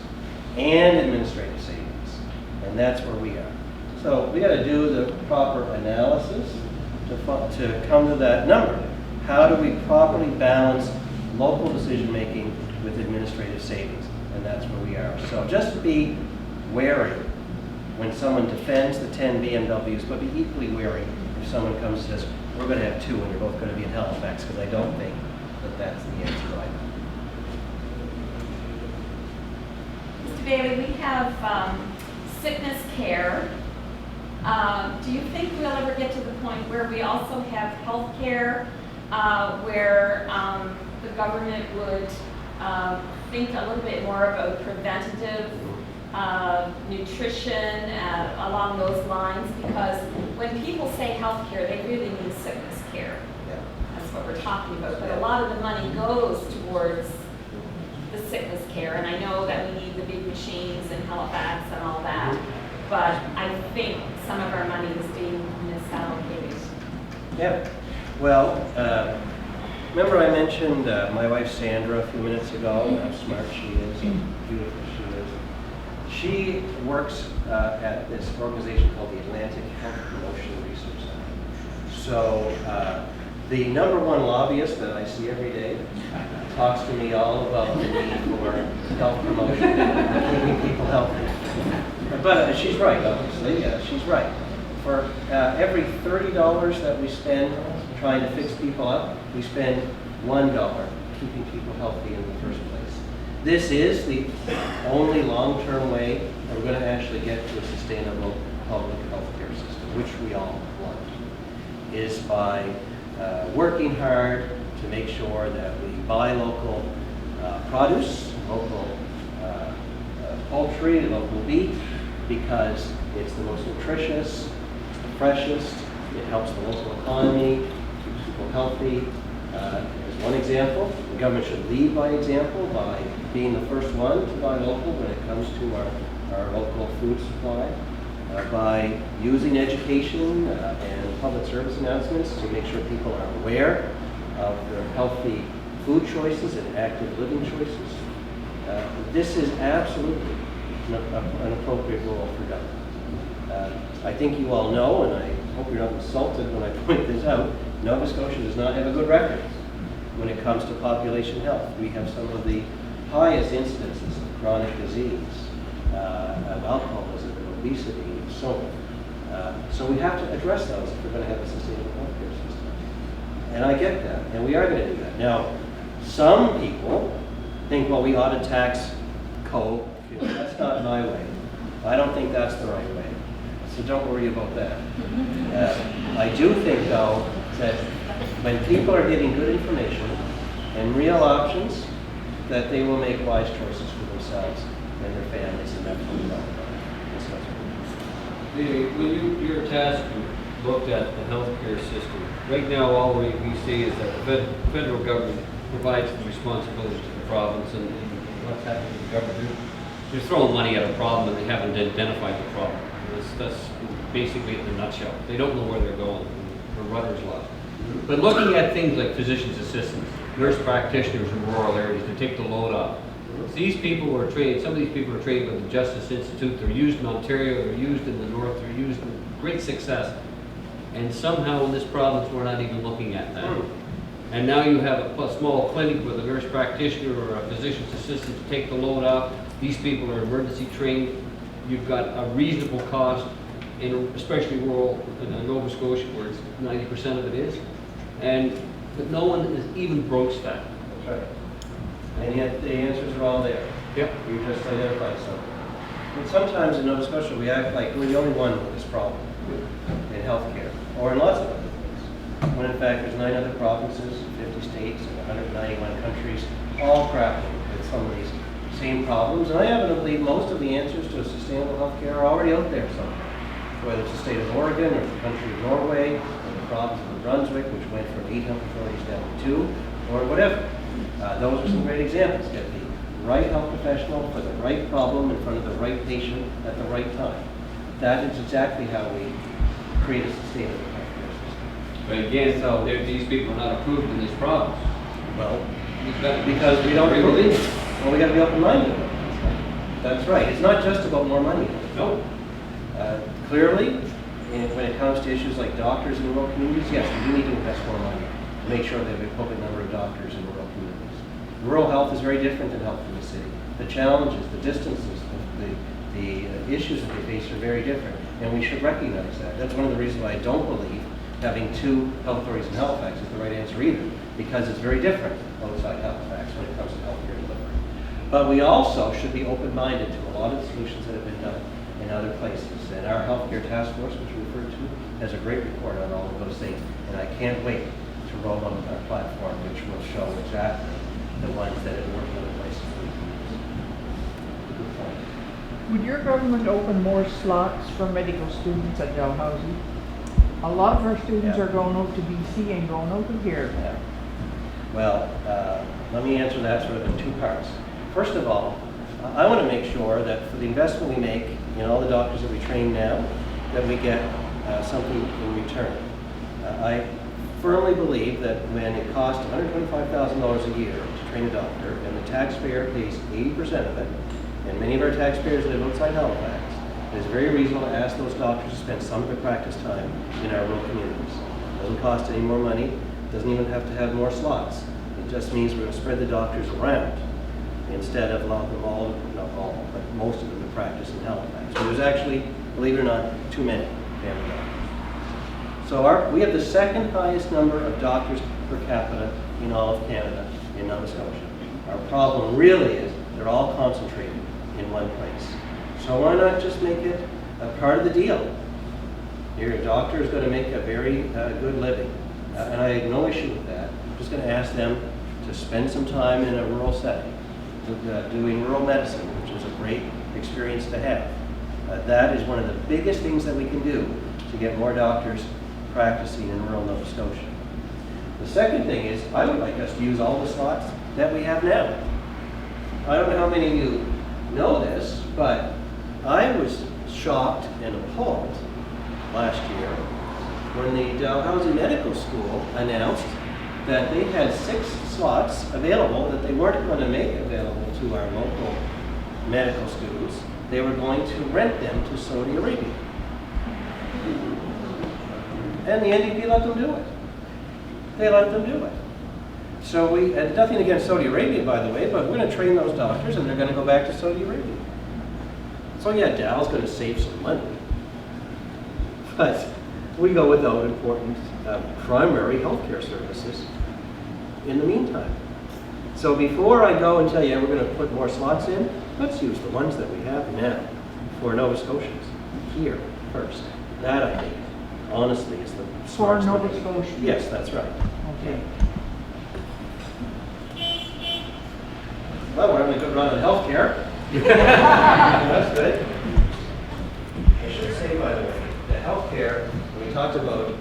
and administrative savings. And that's where we are. So we got to do the proper analysis to come to that number. How do we properly balance local decision-making with administrative savings? And that's where we are. So just be wary when someone defends the 10 BMWs, but be equally wary if someone comes and says, we're going to have 2 and you're both going to be in Halifax, because I don't think that that's the answer either. Mr. Baillie, we have sickness care. Do you think we'll ever get to the point where we also have health care, where the government would think a little bit more about preventative nutrition along those lines? Because when people say health care, they really mean sickness care. Yeah. That's what we're talking about. But a lot of the money goes towards the sickness care, and I know that we need the big machines in Halifax and all that, but I think some of our money is being misallocated. Yeah. Well, remember I mentioned my wife Sandra a few minutes ago, how smart she is, and beautiful she is. She works at this organization called the Atlantic Health Promotion Research Center. So the #1 lobbyist that I see every day talks to me all about the need for health promotion, keeping people healthy. But she's right, obviously. She's right. For every $30 that we spend trying to fix people up, we spend $1 keeping people healthy in the first place. This is the only long-term way that we're going to actually get to a sustainable public health care system, which we all want, is by working hard to make sure that we buy local produce, local poultry, local beef, because it's the most nutritious, it's the freshest, it helps the local economy, keeps people healthy. There's one example. The government should lead by example by being the first one to buy local when it comes to our local food supply, by using education and public service announcements to make sure people are aware of their healthy food choices and active living choices. This is absolutely an appropriate role for government. I think you all know, and I hope you're not insulted when I point this out, Nova Scotia does not have a good record when it comes to population health. We have some of the highest incidences of chronic disease, of alcoholism, and obesity, and so on. So we have to address those if we're going to have a sustainable healthcare system. And I get that, and we are going to do that. Now, some people think, well, we ought to tax coal. That's not my way. I don't think that's the right way. So don't worry about that. I do think, though, that when people are getting good information and real options, that they will make wise choices for themselves and their families, and that's what we love about it. When your task looked at the healthcare system, right now all we see is that the federal government provides the responsibility to the province, and what's happening to the government? They're throwing money at a problem and they haven't identified the problem. That's basically it in a nutshell. They don't know where they're going. The rudder's lost. But looking at things like physician's assistants, nurse practitioners in rural areas to take the load off. These people were trained, some of these people are trained by the Justice Institute. They're used in Ontario, they're used in the North, they're used with great success. And somehow in this province, we're not even looking at that. And now you have a small clinic with a nurse practitioner or a physician's assistant to take the load off. These people are emergency trained. You've got a reasonable cost, in especially rural in Nova Scotia, where it's 90% of it is. But no one has even broached that. That's right. And yet the answers are all there. Yep. You just identified something. But sometimes in Nova Scotia, we act like we're the only one with this problem in healthcare, or in lots of other things. When in fact, there's 9 other provinces, 50 states, and 191 countries, all grappling with some of these same problems. And I happen to believe most of the answers to sustainable healthcare are already out there somewhere. Whether it's the state of Oregon, or the country of Norway, or the province of New Brunswick, which went from 8 health authorities down to 2, or whatever. Those are some great examples. Get the right health professional for the right problem in front of the right patient at the right time. That is exactly how we create a sustainable healthcare system. But again, so if these people are not approved in this province, Well, we've got to- because we don't agree with believe it. it. Well, we gotta be open-minded. That's right. It's not just about more money. No. Clearly, when it comes to issues like doctors in rural communities, yes, we do need to invest more money to make sure that we have a appropriate number of doctors in rural communities. Rural health is very different than health in the city. The challenges, the distances, the issues that they face are very different, and we should recognize that. That's one of the reasons why I don't believe having 2 health authorities in Halifax is the right answer either, because it's very different outside Halifax when it comes to healthcare delivery. But we also should be open-minded to a lot of the solutions that have been done in other places. And our healthcare task force, which we referred to, has a great report on all of those things. And I can't wait to roll out our platform, which will show exactly the ones that have worked in other places. Good point. Would your government open more slots for medical students at Dalhousie? A lot of our students Yeah. are going out to BC and going out of here. Yeah. Well, let me answer that sort of in 2 parts. First of all, I want to make sure that for the investment we make in all the doctors that we train now, that we get something in return. I firmly believe that when it costs $125,000 a year to train a doctor, and the taxpayer pays 80% of it, and many of our taxpayers live outside Halifax, it is very reasonable to ask those doctors to spend some of their practice time in our rural communities. It doesn't cost any more money, doesn't even have to have more slots. It just means we're going to spread the doctors around instead of allowing them all, not all, but most of them to practice in Halifax. So there's actually, believe it or not, too many family doctors. So we have the 2nd highest number of doctors per capita in all of Canada in Nova Scotia. Our problem really is they're all concentrated in one place. So why not just make it a part of the deal? Your doctor is going to make a very good living, and I have no issue with that. I'm just going to ask them to spend some time in a rural setting, doing rural medicine, which is a great experience to have. That is one of the biggest things that we can do to get more doctors practicing in rural Nova Scotia. The second thing is, I would like us to use all the slots that we have now. I don't know how many of you know this, but I was shocked and appalled last year when the Dalhousie Medical School announced that they had 6 slots available that they weren't going to make available to our local medical students. They were going to rent them to Saudi Arabia. And the NDP let them do it. They let them do it. So we had nothing against Saudi Arabia, by the way, but we're going to train those doctors and they're going to go back to Saudi Arabia. So yeah, Dal's going to save some money. But we go without important primary healthcare services in the meantime. So before I go and tell you we're going to put more slots in, let's use the ones that we have now for Nova Scotians here first. That I think, honestly, is the For smartest Nova thing. Scotia? Yes, that's right. Okay. Well, we're having a good run on healthcare. That's good. I should say, by the way, that healthcare, we talked about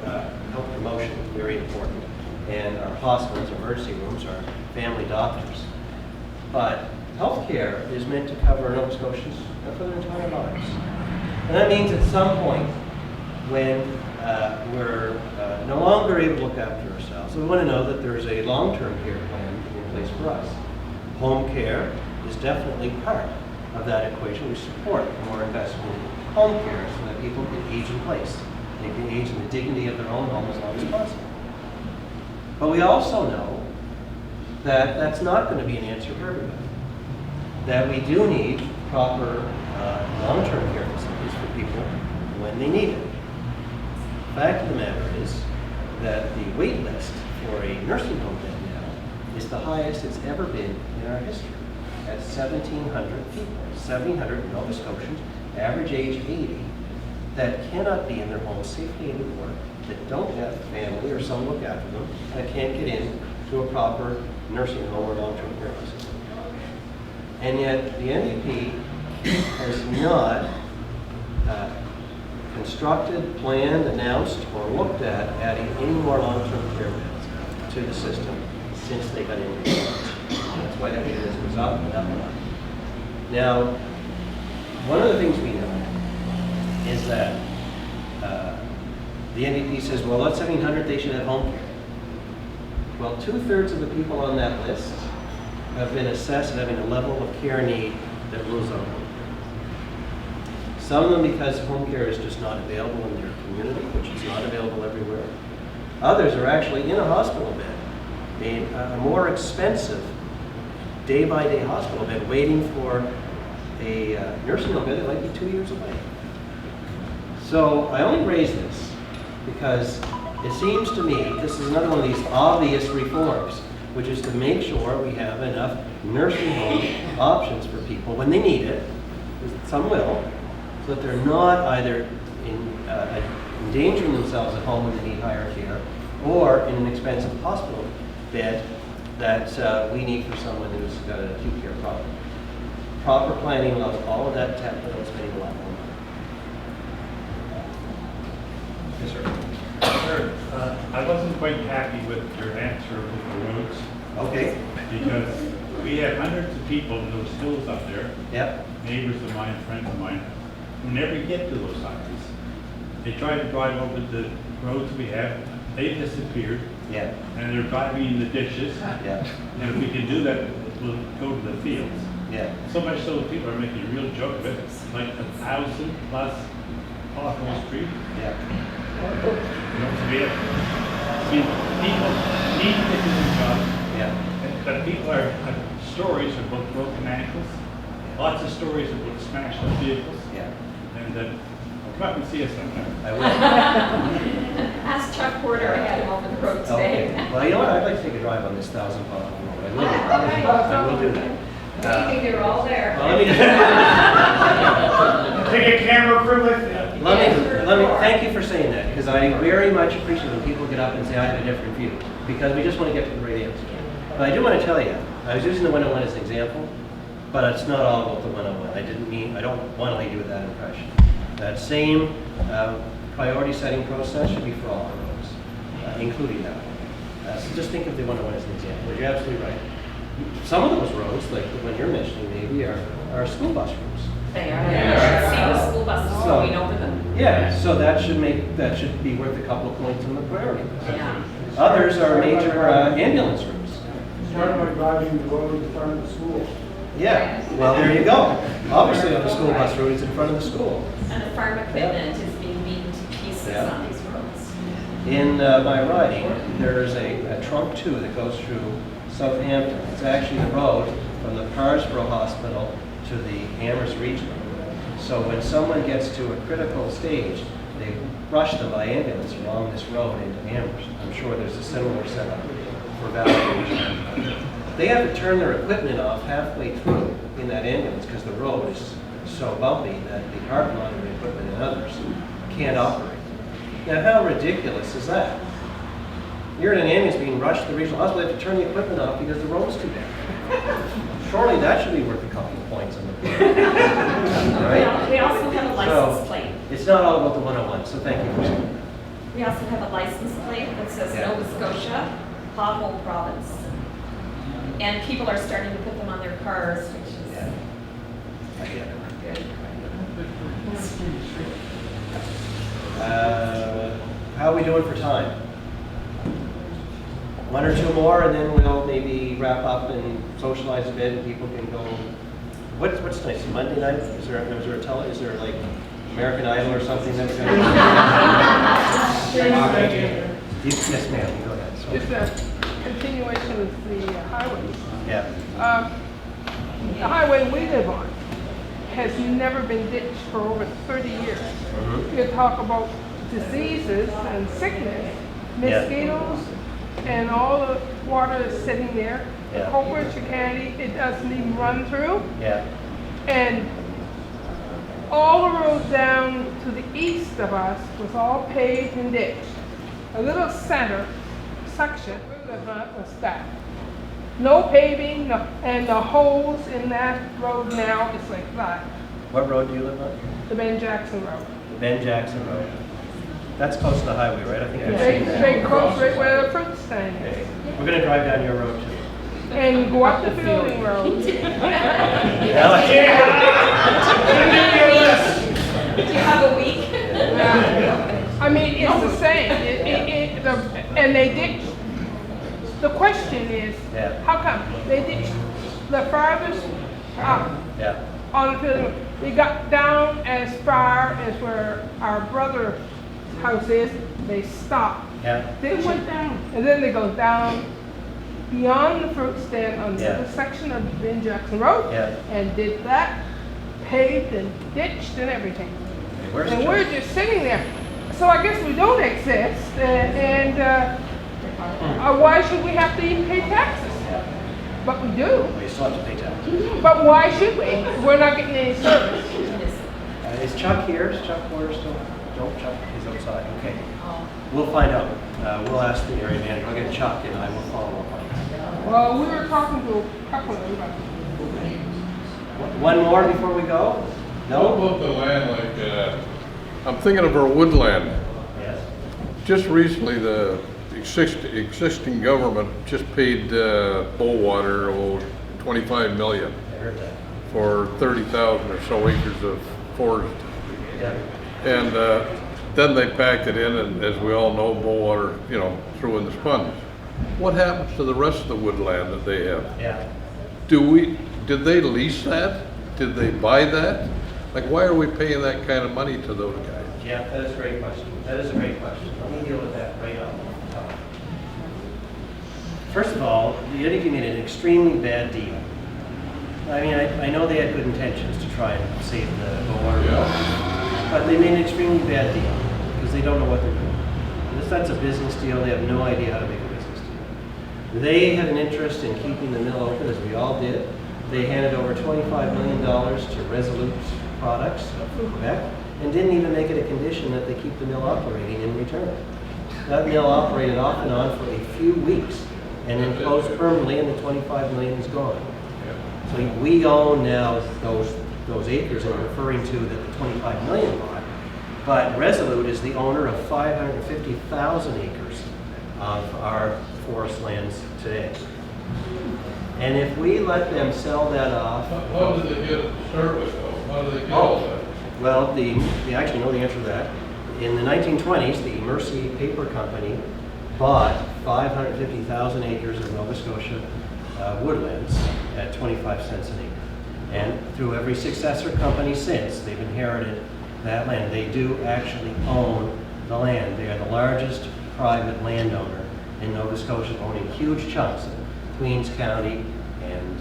health promotion, very important, and our hospitals, emergency rooms, our family doctors. But healthcare is meant to cover Nova Scotians for their entire lives. And that means at some point, when we're no longer able to look after ourselves, we want to know that there's a long-term care plan in place for us. Home care is definitely part of that equation. We support more investment in home care so that people can age in place. They can age in the dignity of their own home as long as possible. But we also know that that's not going to be an answer for everybody. That we do need proper long-term care facilities for people when they need it. The fact of the matter is that the wait list for a nursing home bed now is the highest it's ever been in our history, at 1,700 people, 1,700 Nova Scotians, average age 80, that cannot be in their homes safely anymore, that don't have family or someone look after them, that can't get in to a proper nursing home or long-term care facility. And yet the NDP has not constructed, planned, announced, or looked at adding any more long-term care beds to the system since they got into it. That's why that is goes up and up and up. Now, one of the things we know is that The NDP says, well, that's 1,700, they should have home care. Well, 2/3 of the people on that list have been assessed as having a level of care need that rules out home care. Some of them because home care is just not available in their community, which is not available everywhere. Others are actually in a hospital bed, a more expensive day-by-day hospital bed, waiting for a nursing home bed that might be 2 years away. So I only raise this because it seems to me this is another one of these obvious reforms, which is to make sure we have enough nursing home options for people when they need it, some will, so that they're not either endangering themselves at home when they need higher care, or in an expensive hospital bed that we need for someone who's got an acute care problem. Proper planning allows all of that to happen without spending a lot more money. Yes, sir. Sir, I wasn't quite happy with your answer with the roads. Okay. Because we have hundreds of people in those hills up there, Yep. neighbors of mine, friends of mine, who never get to those highways. They try to drive over the roads we have, they disappeared, Yeah. and they're driving in the ditches. Yeah. And if we can do that, we'll go to the fields. Yeah. So much so that people are making a real joke of it, like 1,000+ pothole street. Yeah. You know, so we have, people need to do their job. Yeah. But people have stories about broken ankles, lots of stories about smashed up vehicles, Yeah. and come up and see us sometime. I will. Ask Chuck Porter, I had him over the road today. Okay. Well, you know what? I'd like to take a drive on this 1,000 pothole road. I will. I will do that. I think they were all there. Well, let me Take a camera crew with you. let me thank you for saying that, because I very much appreciate when people get up and say I have a different view, because we just want to get to the right answer. But I do want to tell you, I was using the 101 as an example, but it's not all about the 101. I don't want to leave you with that impression. That same priority setting process should be for all our roads, including that one. So just think of the 101 as an example. You're absolutely right. Some of those roads, like the one you're mentioning maybe, are school bus routes. They are. You should see the school buses going over them. Yeah, so that should be worth a couple of points on the priority list. Yeah. Others are major ambulance routes. Start by driving the road in front of the school. Yeah, well, there you go. Obviously, on the school bus route, it's in front of the school. And the farm equipment is being beaten to pieces Yeah. on these roads. In my riding, there's a trunk 2 that goes through Southampton. It's actually the road from the Parsborough Hospital to the Amherst Regional. So when someone gets to a critical stage, they rush them by ambulance along this road into Amherst. I'm sure there's a similar setup for evacuation. They have to turn their equipment off halfway through in that ambulance because the road is so bumpy that the heart monitoring equipment and others can't operate. Now, how ridiculous is that? You're in an ambulance being rushed to the regional hospital, they have to turn the equipment off because the road's too bad. Surely that should be worth a couple of points on the board. Right? We also have a license plate. It's not all about the 101, so thank you for saying that. We also have a license plate that says Yeah. Nova Scotia, pothole province. And people are starting to put them on their cars, which is Yeah. I get it. good. How are we doing for time? One or two more, and then we'll maybe wrap up and socialize a bit, and people can go. What's nice? Monday night? Is there like American Idol or something that's going to? Yes, ma'am. Go ahead. Sorry. Just a continuation of the highways. Yeah. The highway we live on has never been ditched for over 30 years. Mhm. You talk about diseases and sickness, Yeah. mosquitoes, and all the water is sitting there. The Yeah. culverts you can't it doesn't even run through. Yeah. And all the roads down to the east of us was all paved and ditched. A little center section was that. No paving, no, and the holes in that road now is like that, What road do you live on? the Ben Jackson Road. Ben Jackson Road. That's close to the highway, right? I think I've Very, seen that. very close, right where the fruit stand Okay. is. We're going to drive down your road too. And go up the Fielding Road. Do you have a week? I mean, it's the same the farthest up Yeah. on the, they got down as far as where our brother's house is, they stopped. Yeah. They went down, and then they go down beyond the fruit stand on the Yeah. other section of Ben Jackson Road, Yeah. and did that, paved and ditched and everything. Where's the And we're truck? just sitting there. So I guess we don't exist, why should we have to even pay taxes? But we do. Well, you still have to pay taxes. But why should we? We're not getting any service. Is Chuck here? Is Chuck Porter still? No, Chuck is outside. Okay. We'll find out. We'll ask the area manager. I'll get Chuck and I will follow up on it. Well, we were talking to a couple of them. One more before we go? What No? about the land, like, I'm thinking of our woodland. Yes. Just recently, the existing government just paid Bowater 25 million I heard that. for 30,000 or so acres of forest. Yeah. And then they packed it in, and as we all know, Bowater, threw in the sponge. What happens to the rest of the woodland that they have? Yeah. Did they lease that? Did they buy that? Like, why are we paying that kind of money to those guys? Yeah, that is a great question. That is a great question. Let me deal with that right off the top. First of all, the Yiddick made an extremely bad deal. I mean, I know they had good intentions to try and save the Bowater, but they made an extremely bad deal because they don't know what they're doing. That's a business deal. They have no idea how to make a business deal. They had an interest in keeping the mill open, as we all did. They handed over $25 million to Resolute Products of Quebec and didn't even make it a condition that they keep the mill operating in return. That mill operated off and on for a few weeks and then closed permanently, and the $25 million is gone. So we own now those acres that I'm referring to that the $25 million bought, but Resolute is the owner of 550,000 acres of our forest lands today. And if we let them sell that off... How did they get it to start with, though? How did they get all that? Well, we actually know the answer to that. In the 1920s, the Mercy Paper Company bought 550,000 acres of Nova Scotia woodlands at 25 cents an acre. And through every successor company since, they've inherited that land. They do actually own the land. They are the largest private landowner in Nova Scotia, owning huge chunks of Queens County and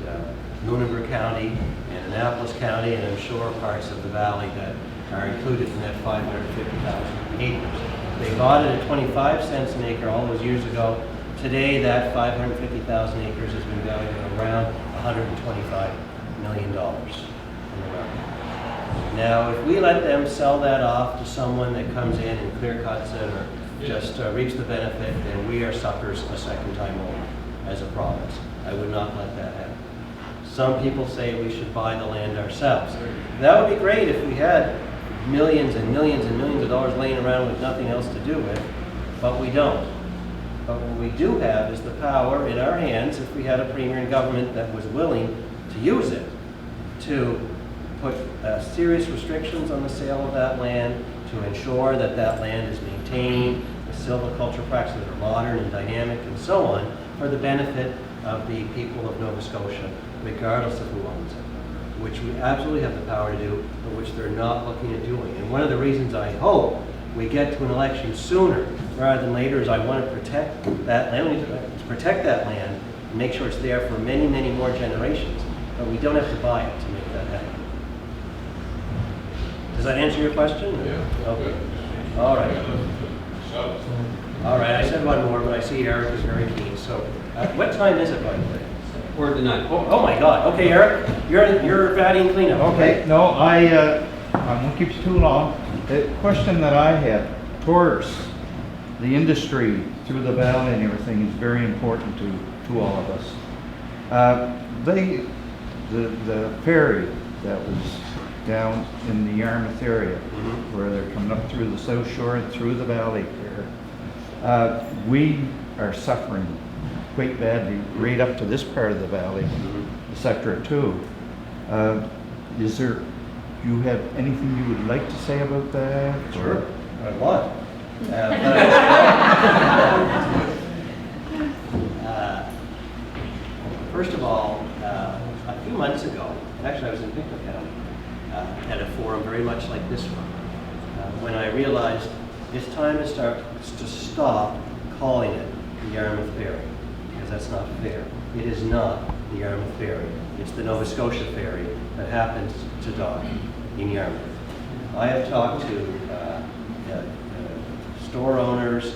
Lunenburg County and Annapolis County, and I'm sure parts of the valley that are included in that 550,000 acres. They bought it at 25 cents an acre all those years ago. Today, that 550,000 acres has been valued at around $125 million. Now, if we let them sell that off to someone that comes in and clear cuts it or just reaps the benefit, then we are suckers a second time over as a province. I would not let that happen. Some people say we should buy the land ourselves. That would be great if we had millions and millions and millions of dollars laying around with nothing else to do with, but we don't. But what we do have is the power in our hands, if we had a premier in government that was willing to use it, to put serious restrictions on the sale of that land, to ensure that that land is maintained, the silviculture practices that are modern and dynamic and so on, for the benefit of the people of Nova Scotia, regardless of who owns it, which we absolutely have the power to do, but which they're not looking at doing. And one of the reasons I hope we get to an election sooner rather than later is I want to protect that land. We need to protect that land and make sure it's there for many, many more generations. But we don't have to buy it to make that happen. Does that answer your question? Yeah. Okay. All right. All right, I said one more, but I see Eric is very keen. So what time is it, by the way? We're denied. Oh my God. Okay, Eric, you're batting cleanup. Okay, no, I won't keep you too long. The question that I had, of course, the industry through the valley and everything is very important to all of us. The ferry that was down in the Yarmouth area, where they're coming up through the South Shore and through the valley here, we are suffering quite badly right up to this part of the valley, the sector 2. Do you have anything you would like to say about that? Sure. A lot. First of all, actually I was in Pictou County, at a forum very much like this one, when I realized it's time to stop calling it the Yarmouth Ferry, because that's not fair. It is not the Yarmouth Ferry. It's the Nova Scotia Ferry that happens to dock in Yarmouth. I have talked to store owners,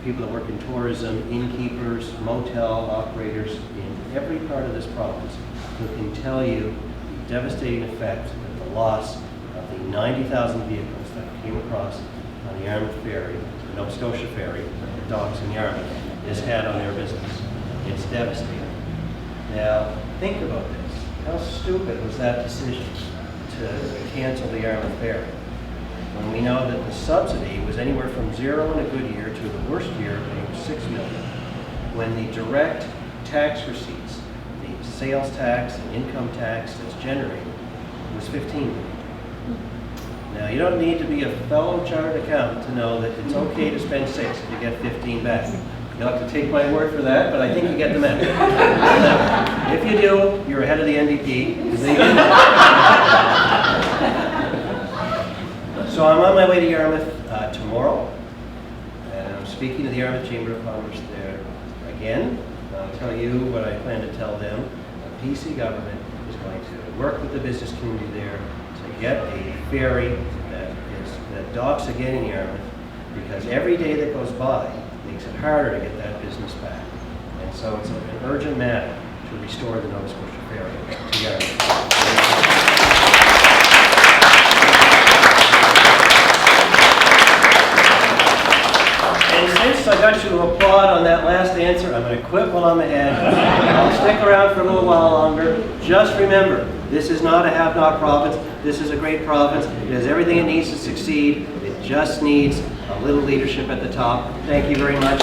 people that work in tourism, innkeepers, motel operators in every part of this province who can tell you the devastating effect that the loss of the 90,000 vehicles that came across on the Yarmouth Ferry, the Nova Scotia Ferry, that docks in Yarmouth, has had on their business. It's devastating. Now, think about this. How stupid was that decision to cancel the Yarmouth Ferry, when we know that the subsidy was anywhere from 0 in a good year to the worst year being $6 million, when the direct tax receipts, the sales tax and income tax that's generated, was $15 million. Now, you don't need to be a fellow chartered accountant to know that it's okay to spend 6 if you get 15 back. You'll have to take my word for that, but I think you get the message. If you do, you're ahead of the NDP. So I'm on my way to Yarmouth tomorrow, and I'm speaking to the Yarmouth Chamber of Commerce there again. I'll tell you what I plan to tell them. The PC government is going to work with the business community there to get a ferry that docks again in Yarmouth, because every day that goes by makes it harder to get that business back. And so it's an urgent matter to restore the Nova Scotia Ferry to Yarmouth. And since I got you to applaud on that last answer, I'm going to quit while I'm ahead. I'll stick around for a little while longer. Just remember, this is not a have-not province. This is a great province. It has everything it needs to succeed. It just needs a little leadership at the top. Thank you very much.